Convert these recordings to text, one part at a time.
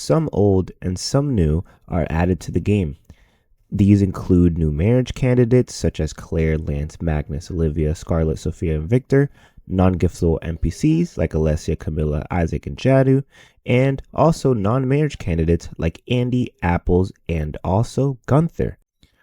some old and some new, are added to the game. These include new marriage candidates such as Claire, Lance, Magnus, Olivia, Scarlett, Sophia, and Victor, non-giftable NPCs like Alessia, Camilla, Isaac, and Jadu, and also non-marriage candidates like Andy, Apples, and also Gunther.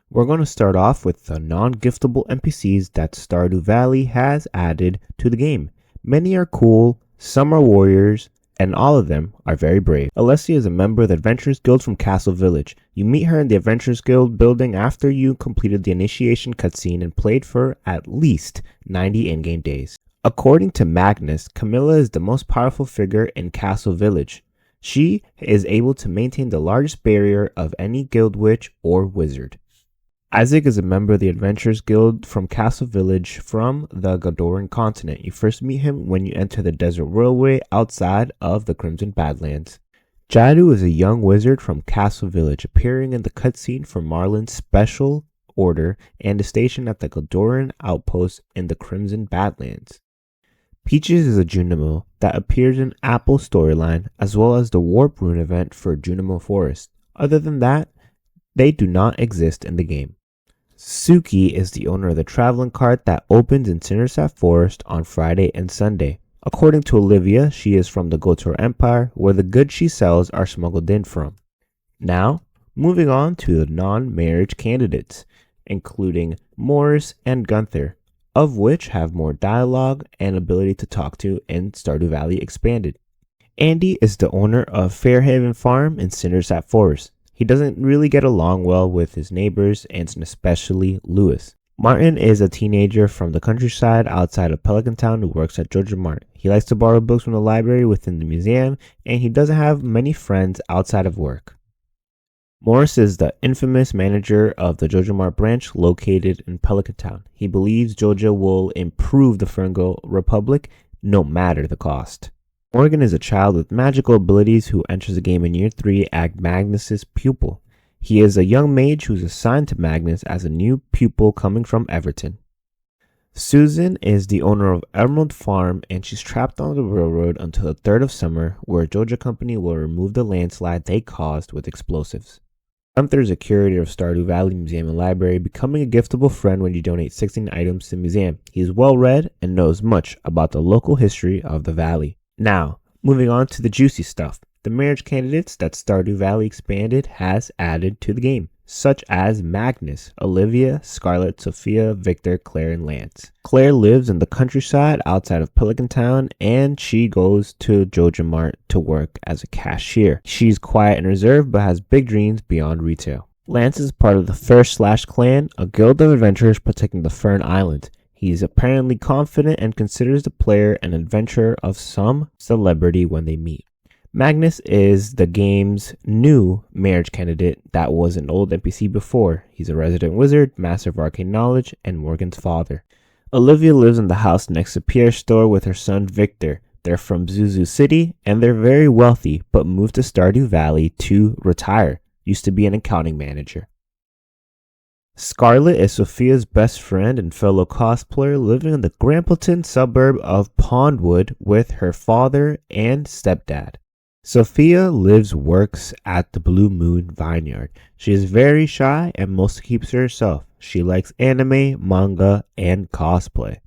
We're going to start off with the non-giftable NPCs that Stardew Valley has added to the game. Many are cool, some are warriors, and all of them are very brave. Alessia is a member of the Adventurers Guild from Castle Village. You meet her in the Adventurers Guild building after you completed the initiation cutscene and played for at least 90 in-game days. According to Magnus, Camilla is the most powerful figure in Castle Village. She is able to maintain the largest barrier of any guild witch or wizard. Isaac is a member of the Adventurers Guild from Castle Village from the Godoran continent. You first meet him when you enter the Desert Railway outside of the Crimson Badlands. Jadu is a young wizard from Castle Village, appearing in the cutscene for Marlin's Special Order and is stationed at the Godoran outpost in the Crimson Badlands. Peaches is a Junimo that appears in Apple's storyline as well as the Warp Rune event for Junimo Forest. Other than that, they do not exist in the game. Suki is the owner of the traveling cart that opens in Cindersap Forest on Friday and Sunday. According to Olivia, she is from the Gotor Empire, where the goods she sells are smuggled in from. Now, moving on to the non-marriage candidates, including Morris and Gunther, of which have more dialogue and ability to talk to in Stardew Valley Expanded. Andy is the owner of Fairhaven Farm in Cindersap Forest. He doesn't really get along well with his neighbors, and especially Lewis. Martin is a teenager from the countryside outside of Pelican Town who works at Georgia Mart. He likes to borrow books from the library within the museum, and he doesn't have many friends outside of work. Morris is the infamous manager of the Georgia Mart branch located in Pelican Town. He believes Georgia will improve the Ferngo Republic no matter the cost. Morgan is a child with magical abilities who enters the game in year 3 as Magnus's pupil. He is a young mage who's assigned to Magnus as a new pupil coming from Everton. Susan is the owner of Emerald Farm and she's trapped on the railroad until the 3rd of summer, where Georgia Company will remove the landslide they caused with explosives. Gunther is a curator of Stardew Valley Museum and Library, becoming a giftable friend when you donate 16 items to the museum. He is well read and knows much about the local history of the valley. Now, moving on to the juicy stuff. The marriage candidates that Stardew Valley Expanded has added to the game, such as Magnus, Olivia, Scarlett, Sophia, Victor, Claire, and Lance. Claire lives in the countryside outside of Pelican Town, and she goes to Georgia Mart to work as a cashier. She's quiet and reserved, but has big dreams beyond retail. Lance is part of the First Slash Clan, a guild of adventurers protecting the Fern Island. He is apparently confident and considers the player an adventurer of some celebrity when they meet. Magnus is the game's new marriage candidate that was an old NPC before. He's a resident wizard, master of arcane knowledge, and Morgan's father. Olivia lives in the house next to Pierre's store with her son Victor. They're from Zuzu City and they're very wealthy, but moved to Stardew Valley to retire. Used to be an accounting manager. Scarlett is Sophia's best friend and fellow cosplayer living in the Grampleton suburb of Pondwood with her father and stepdad. Sophia works at the Blue Moon Vineyard. She is very shy and mostly keeps to herself. She likes anime, manga, and cosplay.